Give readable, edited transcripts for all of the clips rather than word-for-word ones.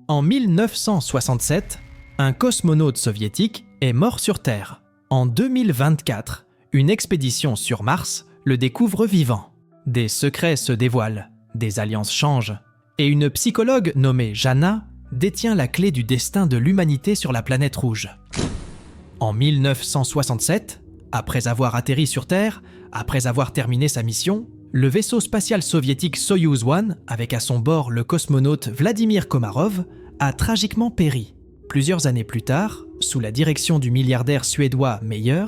En 1967, un cosmonaute soviétique est mort sur Terre. En 2024, une expédition sur Mars le découvre vivant. Des secrets se dévoilent, des alliances changent, et une psychologue nommée Jana détient la clé du destin de l'humanité sur la planète rouge. En 1967, après avoir atterri sur Terre, après avoir terminé sa mission, le vaisseau spatial soviétique Soyouz 1, avec à son bord le cosmonaute Vladimir Komarov, a tragiquement péri. Plusieurs années plus tard, sous la direction du milliardaire suédois Meyer,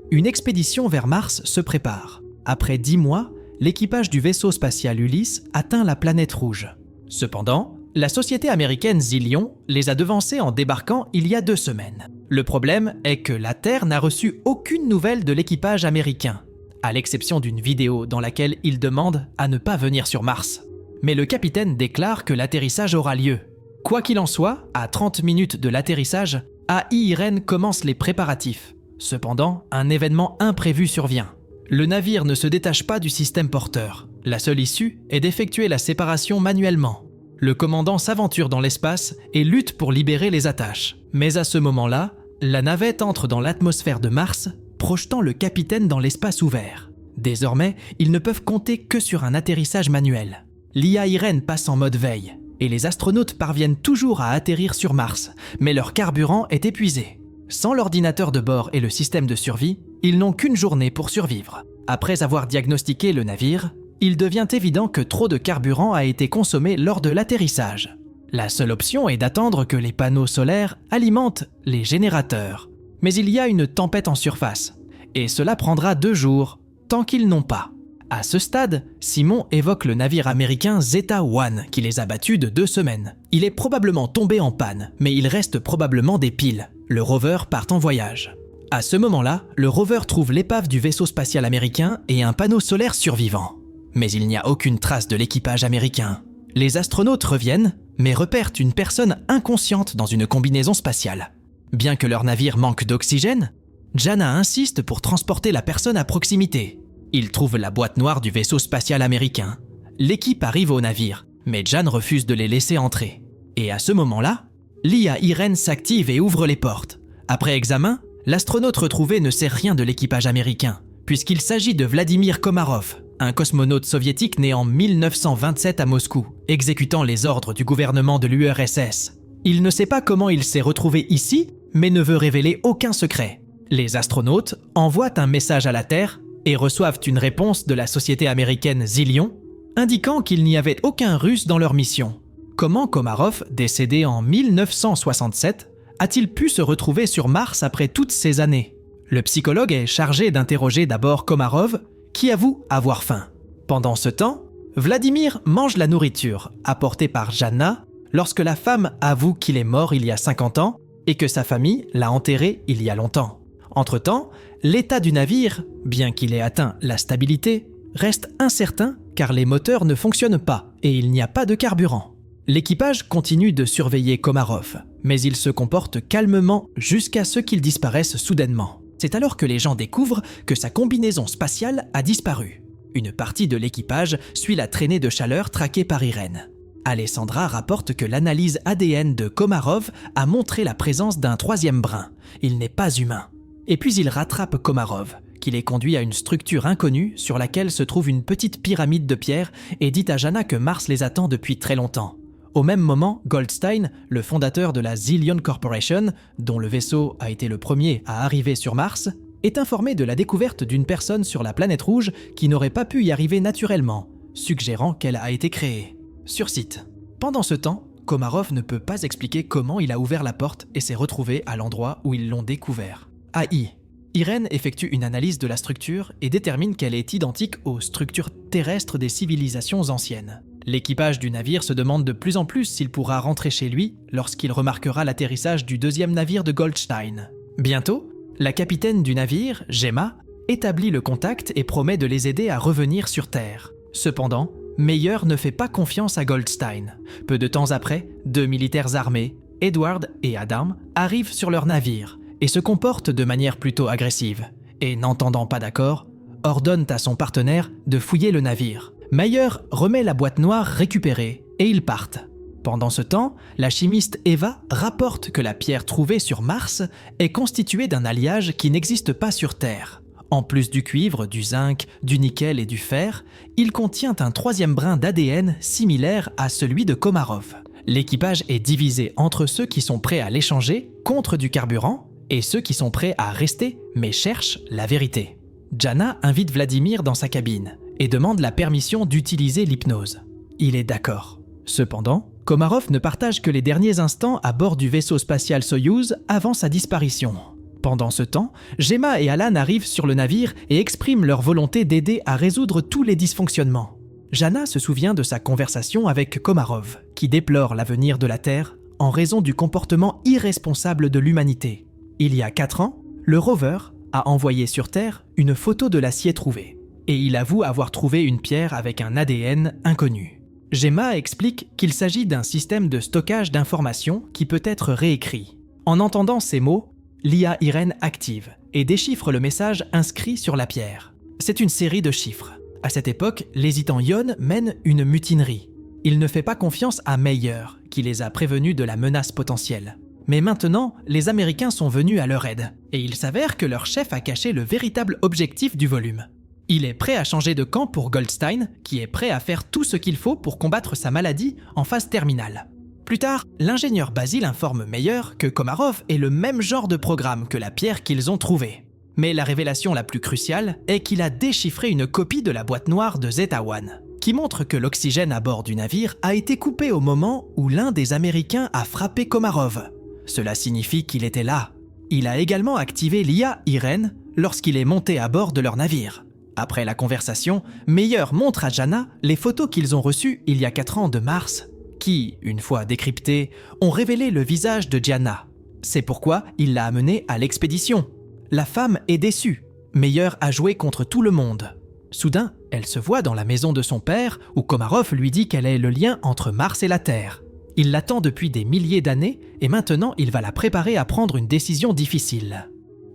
une expédition vers Mars se prépare. Après 10 mois, l'équipage du vaisseau spatial Ulysse atteint la planète rouge. Cependant, la société américaine Zillion les a devancés en débarquant il y a 2 semaines. Le problème est que la Terre n'a reçu aucune nouvelle de l'équipage américain, à l'exception d'une vidéo dans laquelle il demande à ne pas venir sur Mars. Mais le capitaine déclare que l'atterrissage aura lieu. Quoi qu'il en soit, à 30 minutes de l'atterrissage, AI Irene commence les préparatifs. Cependant, un événement imprévu survient. Le navire ne se détache pas du système porteur. La seule issue est d'effectuer la séparation manuellement. Le commandant s'aventure dans l'espace et lutte pour libérer les attaches. Mais à ce moment-là, la navette entre dans l'atmosphère de Mars, projetant le capitaine dans l'espace ouvert. Désormais, ils ne peuvent compter que sur un atterrissage manuel. L'IA Irene passe en mode veille, et les astronautes parviennent toujours à atterrir sur Mars, mais leur carburant est épuisé. Sans l'ordinateur de bord et le système de survie, ils n'ont qu'une journée pour survivre. Après avoir diagnostiqué le navire, il devient évident que trop de carburant a été consommé lors de l'atterrissage. La seule option est d'attendre que les panneaux solaires alimentent les générateurs. Mais il y a une tempête en surface, et cela prendra 2 jours, tant qu'ils n'ont pas. À ce stade, Simon évoque le navire américain Zeta One qui les a battus de 2 semaines. Il est probablement tombé en panne, mais il reste probablement des piles. Le rover part en voyage. À ce moment-là, le rover trouve l'épave du vaisseau spatial américain et un panneau solaire survivant. Mais il n'y a aucune trace de l'équipage américain. Les astronautes reviennent, mais repèrent une personne inconsciente dans une combinaison spatiale. Bien que leur navire manque d'oxygène, Jana insiste pour transporter la personne à proximité. Ils trouvent la boîte noire du vaisseau spatial américain. L'équipe arrive au navire, mais Jan refuse de les laisser entrer. Et à ce moment-là, l'IA Irene s'active et ouvre les portes. Après examen, l'astronaute retrouvé ne sait rien de l'équipage américain, puisqu'il s'agit de Vladimir Komarov, un cosmonaute soviétique né en 1927 à Moscou, exécutant les ordres du gouvernement de l'URSS. Il ne sait pas comment il s'est retrouvé ici, mais ne veut révéler aucun secret. Les astronautes envoient un message à la Terre et reçoivent une réponse de la société américaine Zillion, indiquant qu'il n'y avait aucun Russe dans leur mission. Comment Komarov, décédé en 1967, a-t-il pu se retrouver sur Mars après toutes ces années? Le psychologue est chargé d'interroger d'abord Komarov, qui avoue avoir faim. Pendant ce temps, Vladimir mange la nourriture apportée par Jana lorsque la femme avoue qu'il est mort il y a 50 ans et que sa famille l'a enterré il y a longtemps. Entre-temps, l'état du navire, bien qu'il ait atteint la stabilité, reste incertain car les moteurs ne fonctionnent pas et il n'y a pas de carburant. L'équipage continue de surveiller Komarov, mais il se comporte calmement jusqu'à ce qu'il disparaisse soudainement. C'est alors que les gens découvrent que sa combinaison spatiale a disparu. Une partie de l'équipage suit la traînée de chaleur traquée par Irene. Alessandra rapporte que l'analyse ADN de Komarov a montré la présence d'un 3e brin. Il n'est pas humain. Et puis il rattrape Komarov, qui les conduit à une structure inconnue sur laquelle se trouve une petite pyramide de pierre et dit à Jana que Mars les attend depuis très longtemps. Au même moment, Goldstein, le fondateur de la Zillion Corporation, dont le vaisseau a été le premier à arriver sur Mars, est informé de la découverte d'une personne sur la planète rouge qui n'aurait pas pu y arriver naturellement, suggérant qu'elle a été créée. Sur site. Pendant ce temps, Komarov ne peut pas expliquer comment il a ouvert la porte et s'est retrouvé à l'endroit où ils l'ont découvert. AI. Irene effectue une analyse de la structure et détermine qu'elle est identique aux structures terrestres des civilisations anciennes. L'équipage du navire se demande de plus en plus s'il pourra rentrer chez lui lorsqu'il remarquera l'atterrissage du 2e navire de Goldstein. Bientôt, la capitaine du navire, Gemma, établit le contact et promet de les aider à revenir sur Terre. Cependant, Meyer ne fait pas confiance à Goldstein. Peu de temps après, 2 militaires armés, Edward et Adam, arrivent sur leur navire et se comportent de manière plutôt agressive. Et n'entendant pas d'accord, ordonnent à son partenaire de fouiller le navire. Meyer remet la boîte noire récupérée et ils partent. Pendant ce temps, la chimiste Eva rapporte que la pierre trouvée sur Mars est constituée d'un alliage qui n'existe pas sur Terre. En plus du cuivre, du zinc, du nickel et du fer, il contient un troisième brin d'ADN similaire à celui de Komarov. L'équipage est divisé entre ceux qui sont prêts à l'échanger contre du carburant et ceux qui sont prêts à rester mais cherchent la vérité. Jana invite Vladimir dans sa cabine et demande la permission d'utiliser l'hypnose. Il est d'accord. Cependant, Komarov ne partage que les derniers instants à bord du vaisseau spatial Soyouz avant sa disparition. Pendant ce temps, Gemma et Alan arrivent sur le navire et expriment leur volonté d'aider à résoudre tous les dysfonctionnements. Jana se souvient de sa conversation avec Komarov, qui déplore l'avenir de la Terre en raison du comportement irresponsable de l'humanité. Il y a 4 ans, le rover a envoyé sur Terre une photo de l'acier trouvé, et il avoue avoir trouvé une pierre avec un ADN inconnu. Gemma explique qu'il s'agit d'un système de stockage d'informations qui peut être réécrit. En entendant ces mots, l'IA Irène active et déchiffre le message inscrit sur la pierre. C'est une série de chiffres. À cette époque, l'hésitant Yon mène une mutinerie. Il ne fait pas confiance à Meyer, qui les a prévenus de la menace potentielle. Mais maintenant, les Américains sont venus à leur aide, et il s'avère que leur chef a caché le véritable objectif du volume. Il est prêt à changer de camp pour Goldstein, qui est prêt à faire tout ce qu'il faut pour combattre sa maladie en phase terminale. Plus tard, l'ingénieur Basile informe Meyer que Komarov est le même genre de programme que la pierre qu'ils ont trouvée. Mais la révélation la plus cruciale est qu'il a déchiffré une copie de la boîte noire de Zeta One, qui montre que l'oxygène à bord du navire a été coupé au moment où l'un des Américains a frappé Komarov. Cela signifie qu'il était là. Il a également activé l'IA Irène lorsqu'il est monté à bord de leur navire. Après la conversation, Meyer montre à Jana les photos qu'ils ont reçues il y a 4 ans de Mars, qui, une fois décryptées, ont révélé le visage de Jana. C'est pourquoi il l'a amenée à l'expédition. La femme est déçue. Meyer a joué contre tout le monde. Soudain, elle se voit dans la maison de son père, où Komarov lui dit qu'elle est le lien entre Mars et la Terre. Il l'attend depuis des milliers d'années, et maintenant il va la préparer à prendre une décision difficile.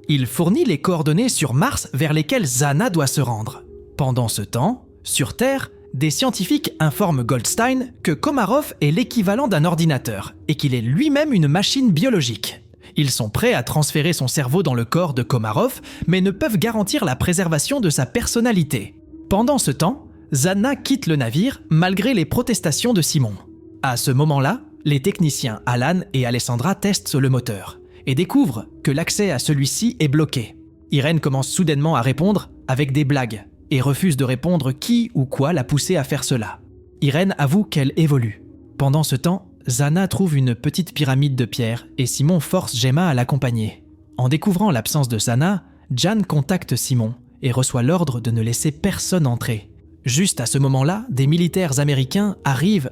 Il fournit les coordonnées sur Mars vers lesquelles Zana doit se rendre. Pendant ce temps, sur Terre, des scientifiques informent Goldstein que Komarov est l'équivalent d'un ordinateur et qu'il est lui-même une machine biologique. Ils sont prêts à transférer son cerveau dans le corps de Komarov, mais ne peuvent garantir la préservation de sa personnalité. Pendant ce temps, Zana quitte le navire malgré les protestations de Simon. À ce moment-là, les techniciens Alan et Alessandra testent le moteur et découvrent que l'accès à celui-ci est bloqué. Irène commence soudainement à répondre avec des blagues et refuse de répondre qui ou quoi l'a poussée à faire cela. Irène avoue qu'elle évolue. Pendant ce temps, Zana trouve une petite pyramide de pierre et Simon force Gemma à l'accompagner. En découvrant l'absence de Zana, Jan contacte Simon et reçoit l'ordre de ne laisser personne entrer. Juste à ce moment-là, des militaires américains arrivent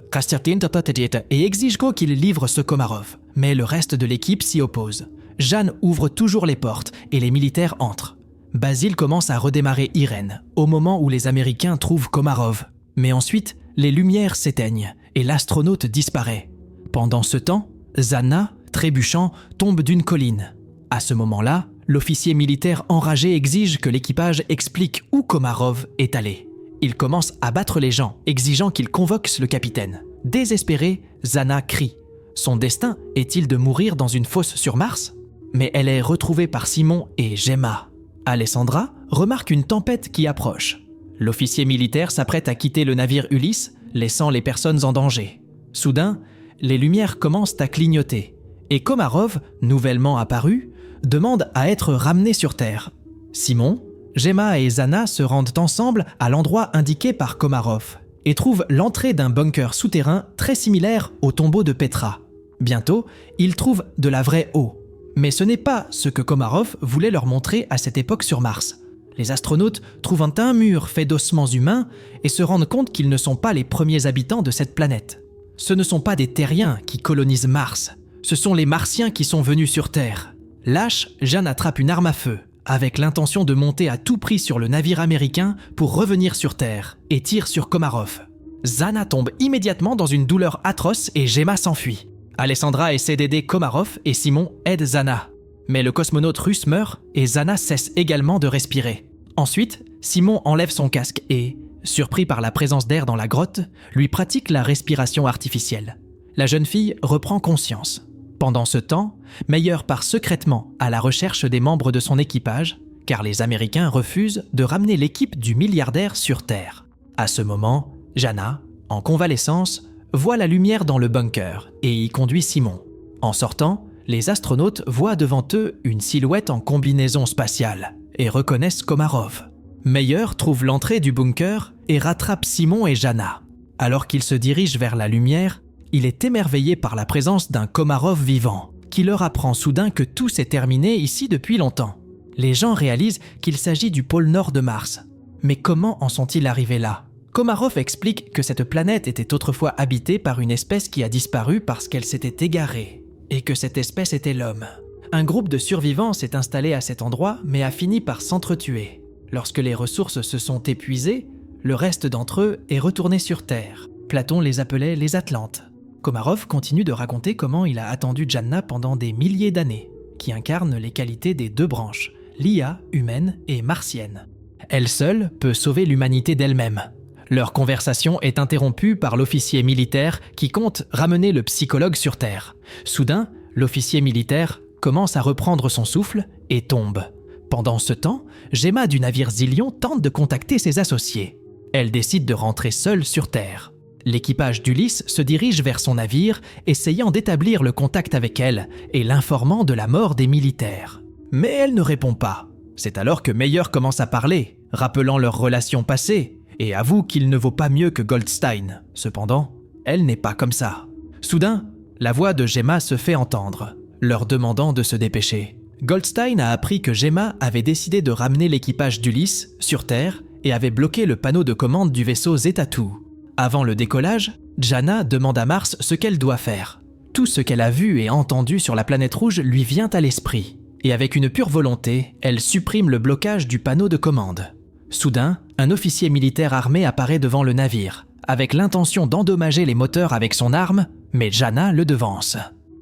et exigent qu'il livre ce Komarov. Mais le reste de l'équipe s'y oppose. Jan ouvre toujours les portes et les militaires entrent. Basile commence à redémarrer Irène au moment où les Américains trouvent Komarov. Mais ensuite, les lumières s'éteignent et l'astronaute disparaît. Pendant ce temps, Zana, trébuchant, tombe d'une colline. À ce moment-là, l'officier militaire enragé exige que l'équipage explique où Komarov est allé. Il commence à battre les gens, exigeant qu'ils convoquent le capitaine. Désespérée, Zana crie. Son destin est-il de mourir dans une fosse sur Mars ? Mais elle est retrouvée par Simon et Gemma. Alessandra remarque une tempête qui approche. L'officier militaire s'apprête à quitter le navire Ulysse, laissant les personnes en danger. Soudain, les lumières commencent à clignoter et Komarov, nouvellement apparu, demande à être ramené sur Terre. Simon, Gemma et Zana se rendent ensemble à l'endroit indiqué par Komarov et trouvent l'entrée d'un bunker souterrain très similaire au tombeau de Petra. Bientôt, ils trouvent de la vraie eau. Mais ce n'est pas ce que Komarov voulait leur montrer à cette époque sur Mars. Les astronautes trouvent un mur fait d'ossements humains et se rendent compte qu'ils ne sont pas les premiers habitants de cette planète. Ce ne sont pas des terriens qui colonisent Mars, ce sont les Martiens qui sont venus sur Terre. Lâche, Jan attrape une arme à feu, avec l'intention de monter à tout prix sur le navire américain pour revenir sur Terre, et tire sur Komarov. Zana tombe immédiatement dans une douleur atroce et Gemma s'enfuit. Alessandra essaie d'aider Komarov et Simon aide Zana. Mais le cosmonaute russe meurt et Zana cesse également de respirer. Ensuite, Simon enlève son casque et, surpris par la présence d'air dans la grotte, lui pratique la respiration artificielle. la jeune fille reprend conscience. Pendant ce temps, Meyer part secrètement à la recherche des membres de son équipage, car les Américains refusent de ramener l'équipe du milliardaire sur Terre. À ce moment, Jana, en convalescence, voit la lumière dans le bunker et y conduit Simon. En sortant, les astronautes voient devant eux une silhouette en combinaison spatiale et reconnaissent Komarov. Meyer trouve l'entrée du bunker et rattrape Simon et Jana. Alors qu'il se dirige vers la lumière, il est émerveillé par la présence d'un Komarov vivant, qui leur apprend soudain que tout s'est terminé ici depuis longtemps. Les gens réalisent qu'il s'agit du pôle nord de Mars. Mais comment en sont-ils arrivés là ? Komarov explique que cette planète était autrefois habitée par une espèce qui a disparu parce qu'elle s'était égarée, et que cette espèce était l'homme. Un groupe de survivants s'est installé à cet endroit, mais a fini par s'entretuer. Lorsque les ressources se sont épuisées, le reste d'entre eux est retourné sur Terre. Platon les appelait les Atlantes. Komarov continue de raconter comment il a attendu Jana pendant des milliers d'années, qui incarne les qualités des deux branches, l'IA humaine et martienne. Elle seule peut sauver l'humanité d'elle-même. Leur conversation est interrompue par l'officier militaire qui compte ramener le psychologue sur Terre. Soudain, l'officier militaire commence à reprendre son souffle et tombe. Pendant ce temps, Gemma du navire Zillion tente de contacter ses associés. Elle décide de rentrer seule sur Terre. L'équipage d'Ulysse se dirige vers son navire, essayant d'établir le contact avec elle et l'informant de la mort des militaires. Mais elle ne répond pas. C'est alors que Meyer commence à parler, rappelant leurs relations passées, et avoue qu'il ne vaut pas mieux que Goldstein. Cependant, elle n'est pas comme ça. Soudain, la voix de Gemma se fait entendre, leur demandant de se dépêcher. Goldstein a appris que Gemma avait décidé de ramener l'équipage d'Ulysse sur Terre et avait bloqué le panneau de commande du vaisseau Zeta-2. Avant le décollage, Jana demande à Mars ce qu'elle doit faire. Tout ce qu'elle a vu et entendu sur la planète rouge lui vient à l'esprit. Et avec une pure volonté, elle supprime le blocage du panneau de commande. Soudain, un officier militaire armé apparaît devant le navire, avec l'intention d'endommager les moteurs avec son arme, mais Jana le devance.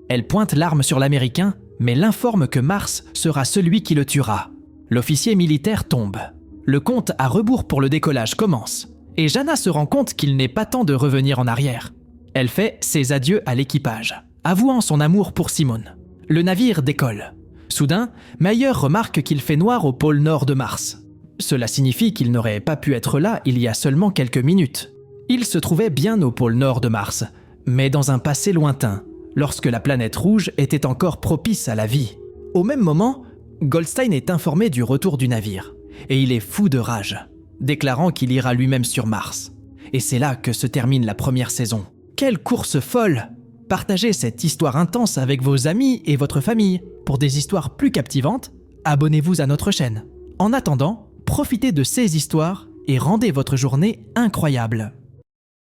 Elle pointe l'arme sur l'Américain, mais l'informe que Mars sera celui qui le tuera. L'officier militaire tombe. Le compte à rebours pour le décollage commence. Et Jana se rend compte qu'il n'est pas temps de revenir en arrière. Elle fait ses adieux à l'équipage, avouant son amour pour Simone. Le navire décolle. Soudain, Meyer remarque qu'il fait noir au pôle nord de Mars. Cela signifie qu'il n'aurait pas pu être là il y a seulement quelques minutes. Il se trouvait bien au pôle nord de Mars, mais dans un passé lointain, lorsque la planète rouge était encore propice à la vie. Au même moment, Goldstein est informé du retour du navire, et il est fou de rage, déclarant qu'il ira lui-même sur Mars. Et c'est là que se termine la première saison. Quelle course folle! Partagez cette histoire intense avec vos amis et votre famille. Pour des histoires plus captivantes, abonnez-vous à notre chaîne. En attendant, profitez de ces histoires et rendez votre journée incroyable.